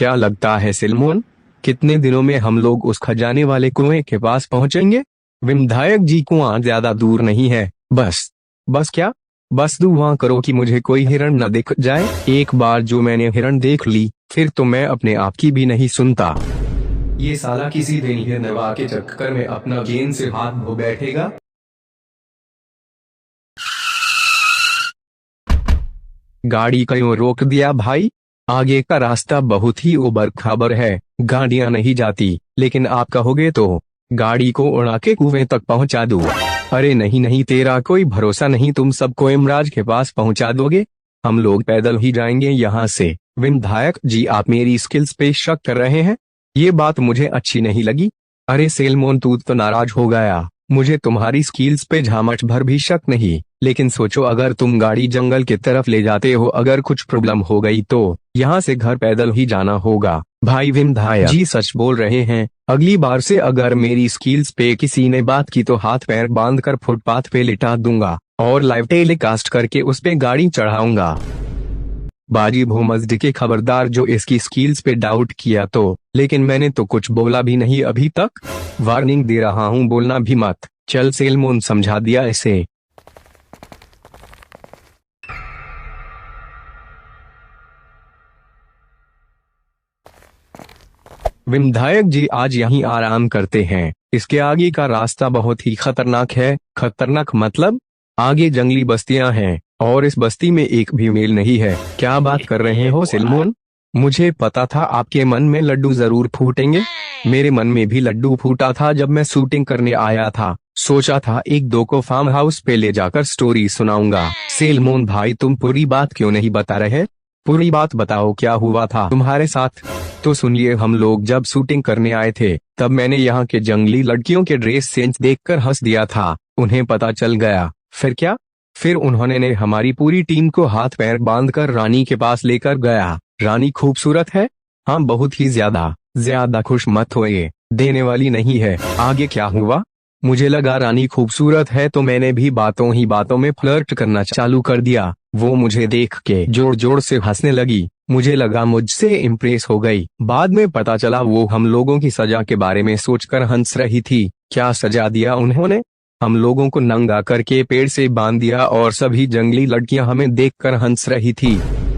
क्या लगता है सिलमोन, कितने दिनों में हम लोग उस खजाने वाले कुएं के पास पहुंचेंगे? विधायक जी, कुआं ज्यादा दूर नहीं है, बस क्या? बस दुआ करो कि मुझे कोई हिरण न दिख जाए। एक बार जो मैंने हिरण देख ली, फिर तो मैं अपने आप की भी नहीं सुनता। ये साला किसी दिन हिरनवा के चक्कर में अपना गेंद से हाथ धो बैठेगा। गाड़ी क्यों रोक दिया भाई? आगे का रास्ता बहुत ही उबड़ खाबड़ है, गाड़ियां नहीं जाती, लेकिन आप कहोगे तो गाड़ी को उड़ा के कुएं तक पहुंचा दूं। अरे नहीं नहीं, तेरा कोई भरोसा नहीं, तुम सबको इमराज के पास पहुंचा दोगे? हम लोग पैदल ही जाएंगे यहाँ से। विधायक जी, आप मेरी स्किल्स पे शक कर रहे हैं? ये बात मुझे अच्छी नहीं लगी। अरे सेलमोन, तू तो नाराज हो गया। मुझे तुम्हारी स्किल्स पे झामच भर भी शक नहीं, लेकिन सोचो अगर तुम गाड़ी जंगल की तरफ ले जाते हो, अगर कुछ प्रॉब्लम हो गई तो यहाँ से घर पैदल ही जाना होगा। भाई विधायक जी सच बोल रहे हैं, अगली बार से अगर मेरी स्किल्स पे किसी ने बात की तो हाथ पैर बांधकर फुटपाथ पे लिटा दूंगा और लाइव टेलीकास्ट करके उस पे गाड़ी चढ़ाऊंगा। बाजी भूमजद के खबरदार जो इसकी स्किल्स पे डाउट किया तो, लेकिन मैंने तो कुछ बोला भी नहीं अभी तक। वार्निंग दे रहा हूँ, बोलना भी मत। चल सेलमोन, समझा दिया इसे। विधायक जी, आज यहीं आराम करते हैं, इसके आगे का रास्ता बहुत ही खतरनाक है। खतरनाक मतलब? आगे जंगली बस्तियां हैं और इस बस्ती में एक भी मेल नहीं है। क्या बात कर रहे हो सिलमोन? मुझे पता था आपके मन में लड्डू जरूर फूटेंगे। मेरे मन में भी लड्डू फूटा था जब मैं शूटिंग करने आया था। सोचा था एक दो को फार्म हाउस पे ले जाकर स्टोरी सुनाऊंगा। सेलमोन भाई, तुम पूरी बात क्यों नहीं बता रहे? पूरी बात बताओ, क्या हुआ था तुम्हारे साथ? तो सुनिए, हम लोग जब शूटिंग करने आए थे तब मैंने यहाँ के जंगली लड़कियों के ड्रेस सेंस देखकर हंस दिया था। उन्हें पता चल गया। फिर क्या? फिर उन्होंने हमारी पूरी टीम को हाथ पैर बांधकर रानी के पास लेकर गया। रानी खूबसूरत है? हाँ, बहुत ही ज्यादा खुश मत होइए, देने वाली नहीं है। आगे क्या हुआ? मुझे लगा रानी खूबसूरत है तो मैंने भी बातों ही बातों में फ्लर्ट करना चालू कर दिया। वो मुझे देख के जोर जोर से हंसने लगी। मुझे लगा मुझसे इम्प्रेस हो गई। बाद में पता चला वो हम लोगों की सजा के बारे में सोचकर हंस रही थी। क्या सजा दिया उन्होंने? हम लोगों को नंगा करके पेड़ से बांध दिया और सभी जंगली लड़कियां हमें देखकर हंस रही थी।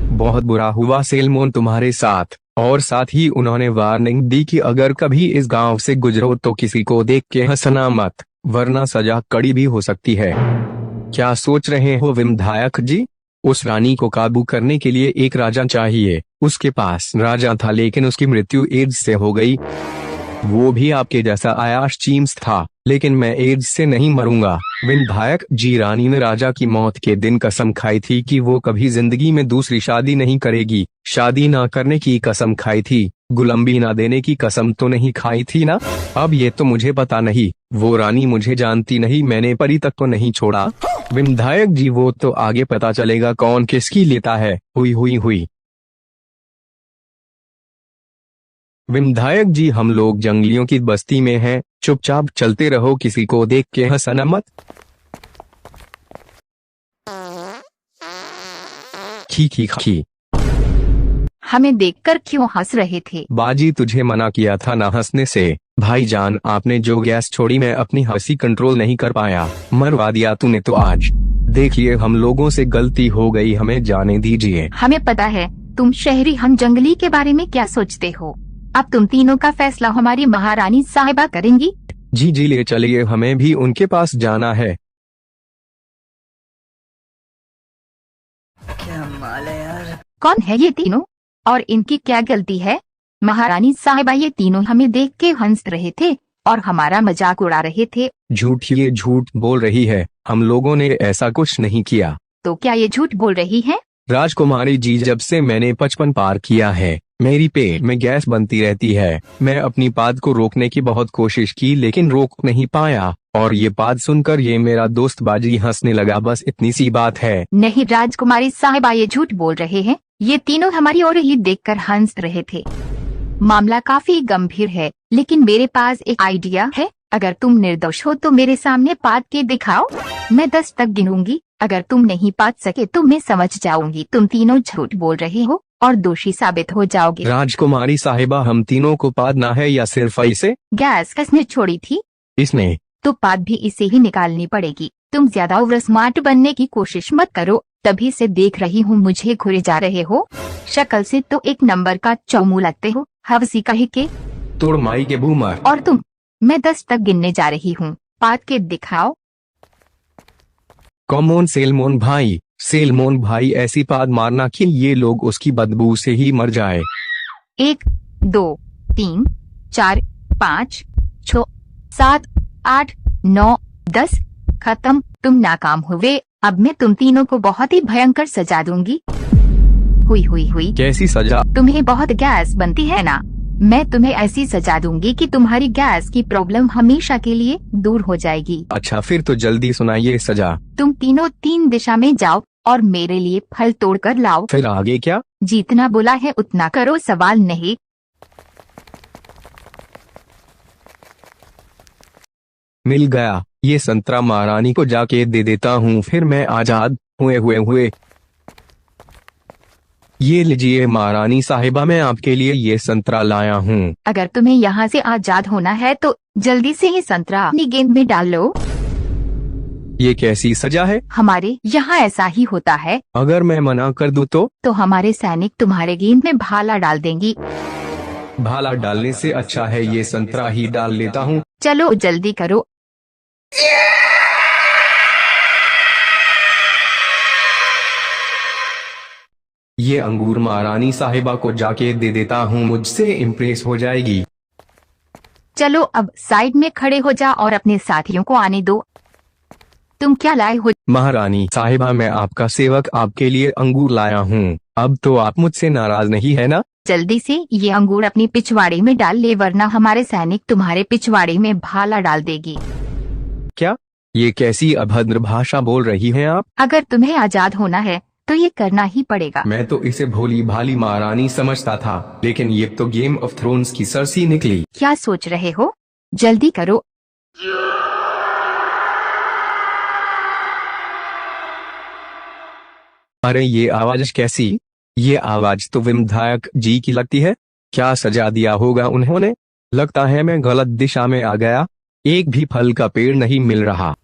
बहुत बुरा हुआ सेलमोन तुम्हारे साथ। और साथ ही उन्होंने वार्निंग दी कि अगर कभी इस गांव से गुजरो तो किसी को देख के हंसना मत, वरना सजा कड़ी भी हो सकती है। क्या सोच रहे हो विधायक जी? उस रानी को काबू करने के लिए एक राजा चाहिए। उसके पास राजा था लेकिन उसकी मृत्यु एड्स से हो गई। वो भी आपके जैसा आयाश चीम्स था, लेकिन मैं एड्स से नहीं मरूंगा। विधायक जी, रानी ने राजा की मौत के दिन कसम खाई थी कि वो कभी जिंदगी में दूसरी शादी नहीं करेगी। शादी ना करने की कसम खाई थी, गुलामी ना देने की कसम तो नहीं खाई थी ना? अब ये तो मुझे पता नहीं, वो रानी मुझे जानती नहीं, मैंने परी तक को नहीं छोड़ा। विधायक जी, वो तो आगे पता चलेगा कौन किसकी लेता है। हुई। विधायक जी, हम लोग जंगलियों की बस्ती में हैं, चुपचाप चलते रहो, किसी को देख के हंसना मत। खी। हमें देखकर क्यों हंस रहे थे? बाजी, तुझे मना किया था ना हंसने से। भाईजान, आपने जो गैस छोड़ी, मैं अपनी हंसी कंट्रोल नहीं कर पाया, मरवा दिया तूने तो आज। देखिए, हम लोगों से गलती हो गई, हमें जाने दीजिए। हमें पता है तुम शहरी हम जंगली के बारे में क्या सोचते हो। अब तुम तीनों का फैसला हमारी महारानी साहिबा करेंगी। जी ले चलिए, हमें भी उनके पास जाना है। क्या माल है यार। कौन है ये तीनों और इनकी क्या गलती है? महारानी साहिबा, ये तीनों हमें देख के हंस रहे थे और हमारा मजाक उड़ा रहे थे। ये झूठ बोल रही है, हम लोगों ने ऐसा कुछ नहीं किया। तो क्या ये झूठ बोल रही है? राजकुमारी जी, जब से मैंने 55 पार किया है, मेरी पेट में गैस बनती रहती है। मैं अपनी पाद को रोकने की बहुत कोशिश की लेकिन रोक नहीं पाया, और ये बात सुनकर ये मेरा दोस्त बाजी हंसने लगा। बस इतनी सी बात है। नहीं राजकुमारी साहिबा, ये झूठ बोल रहे हैं। ये तीनों हमारी ओर ही देखकर हंस रहे थे। मामला काफी गंभीर है, लेकिन मेरे पास एक आइडिया है। अगर तुम निर्दोष हो तो मेरे सामने पाद के दिखाओ, मैं 10 तक गिनूंगी। अगर तुम नहीं पाद सके तो मैं समझ जाऊंगी तुम तीनों झूठ बोल रहे हो। और दोषी साबित हो जाओगे। राजकुमारी साहिबा, हम तीनों को पादना है या सिर्फ इसे? गैस किसने छोड़ी थी? इसने। तो पाद भी इसे ही निकालनी पड़ेगी। तुम ज्यादा ओवर स्मार्ट बनने की कोशिश मत करो, तभी से देख रही हूँ मुझे घुरे जा रहे हो। शक्ल से तो एक नंबर का चौमू लगते हो, हवसी कहे के। तोड़ माई के बूमर। और तुम? मैं 10 तक गिनने जा रही हूँ, पाद के दिखाओ। कॉमन सेलमोन भाई, सेलमोन भाई ऐसी पाद मारना कि ये लोग उसकी बदबू से ही मर जाए। 1 2 3 4 5 6 7 8 9 10। खत्म, तुम नाकाम हुए। अब मैं तुम तीनों को बहुत ही भयंकर सजा दूंगी। हुई। कैसी सजा? तुम्हें बहुत गैस बनती है ना, मैं तुम्हें ऐसी सजा दूंगी कि तुम्हारी गैस की प्रॉब्लम हमेशा के लिए दूर हो जाएगी। अच्छा, फिर तो जल्दी सुनाइए सजा। तुम तीनों 3 दिशा में जाओ और मेरे लिए फल तोड़ कर लाओ। फिर आगे क्या? जितना बोला है उतना करो, सवाल नहीं। मिल गया, ये संतरा महारानी को जाके दे देता हूँ, फिर मैं आजाद हुए। ये लीजिए महारानी साहिबा, मैं आपके लिए ये संतरा लाया हूँ। अगर तुम्हें यहाँ से आजाद होना है तो जल्दी से ये संतरा अपनी गेंद में डाल लो। ये कैसी सजा है? हमारे यहाँ ऐसा ही होता है। अगर मैं मना कर दूँ तो हमारे सैनिक तुम्हारे गेंद में भाला डाल देंगी। भाला डालने से अच्छा है ये संतरा ही डाल लेता हूँ। चलो जल्दी करो। ये अंगूर महारानी साहिबा को जाके दे देता हूँ, मुझसे इम्प्रेस हो जाएगी। चलो अब साइड में खड़े हो जा और अपने साथियों को आने दो। तुम क्या लाए हो? महारानी साहिबा, मैं आपका सेवक आपके लिए अंगूर लाया हूँ। अब तो आप मुझसे नाराज नहीं है ना? जल्दी से ये अंगूर अपनी पिछवाड़े में डाल ले, वरना हमारे सैनिक तुम्हारे पिछवाड़े में भाला डाल देगी। क्या? ये कैसी अभद्र भाषा बोल रही हैं आप? अगर तुम्हें आजाद होना है तो ये करना ही पड़ेगा। मैं तो इसे भोली भाली महारानी समझता था, लेकिन ये तो गेम ऑफ थ्रोन्स की सरसी निकली। क्या सोच रहे हो? जल्दी करो। अरे ये आवाज कैसी? ये आवाज तो विधायक जी की लगती है। क्या सजा दिया होगा उन्होंने? लगता है मैं गलत दिशा में आ गया। एक भी फल का पेड़ नहीं मिल रहा।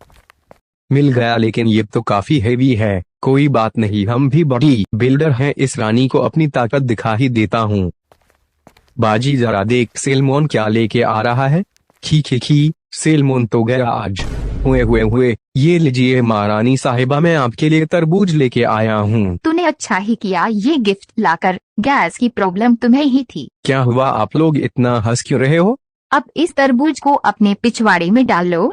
मिल गया, लेकिन ये तो काफी हेवी है। कोई बात नहीं, हम भी बड़ी बिल्डर हैं, इस रानी को अपनी ताकत दिखा ही देता हूँ। बाजी जरा देख सेलमोन क्या लेके आ रहा है। खी सेलमोन तो गया आज। हुए ये लीजिए महारानी साहिबा, मैं आपके लिए तरबूज लेके आया हूँ। तूने अच्छा ही किया ये गिफ्ट लाकर, गैस की प्रॉब्लम तुम्हें ही थी। क्या हुआ, आप लोग इतना हंस क्यों रहे हो? अब इस तरबूज को अपने पिछवाड़े में डाल लो।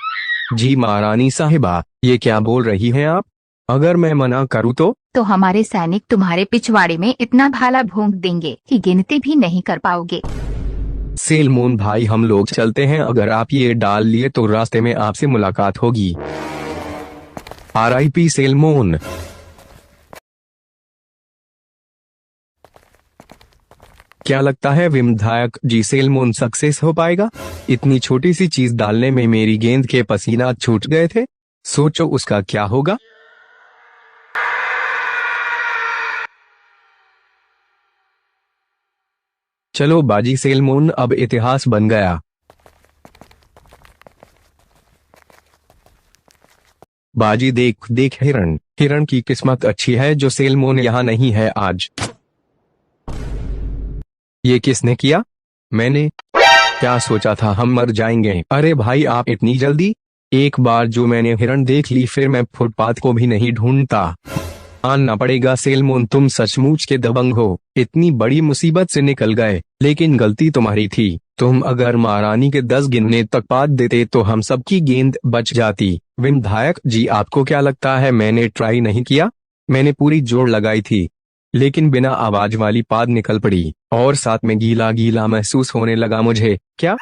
जी महारानी साहिबा, ये क्या बोल रही हैं आप? अगर मैं मना करूँ तो हमारे सैनिक तुम्हारे पिछवाड़े में इतना भाला भोंक देंगे कि गिनती भी नहीं कर पाओगे। सेलमोन भाई, हम लोग चलते हैं। अगर आप ये डाल लिए तो रास्ते में आपसे मुलाकात होगी। RIP सेलमोन। क्या लगता है विधायक जी सेलमोन सक्सेस हो पाएगा? इतनी छोटी सी चीज डालने में मेरी गेंद के पसीना छूट गए थे। सोचो उसका क्या होगा। चलो बाजी सेलमोन, अब इतिहास बन गया। बाजी देख हिरण की किस्मत अच्छी है जो सेलमोन यहाँ नहीं है आज। ये किसने किया? मैंने। क्या सोचा था हम मर जाएंगे? अरे भाई आप इतनी जल्दी? एक बार जो मैंने हिरण देख ली फिर मैं फुटपाथ को भी नहीं ढूंढता। आना पड़ेगा सेलमोन, तुम सचमुच के दबंग हो। इतनी बड़ी मुसीबत से निकल गए, लेकिन गलती तुम्हारी थी। तुम अगर महारानी के 10 गिनने तक पाद देते तो हम सबकी गेंद बच जाती। विधायक जी, आपको क्या लगता है मैंने ट्राई नहीं किया? मैंने पूरी जोर लगाई थी, लेकिन बिना आवाज वाली पाद निकल पड़ी और साथ में गीला गीला महसूस होने लगा मुझे। क्या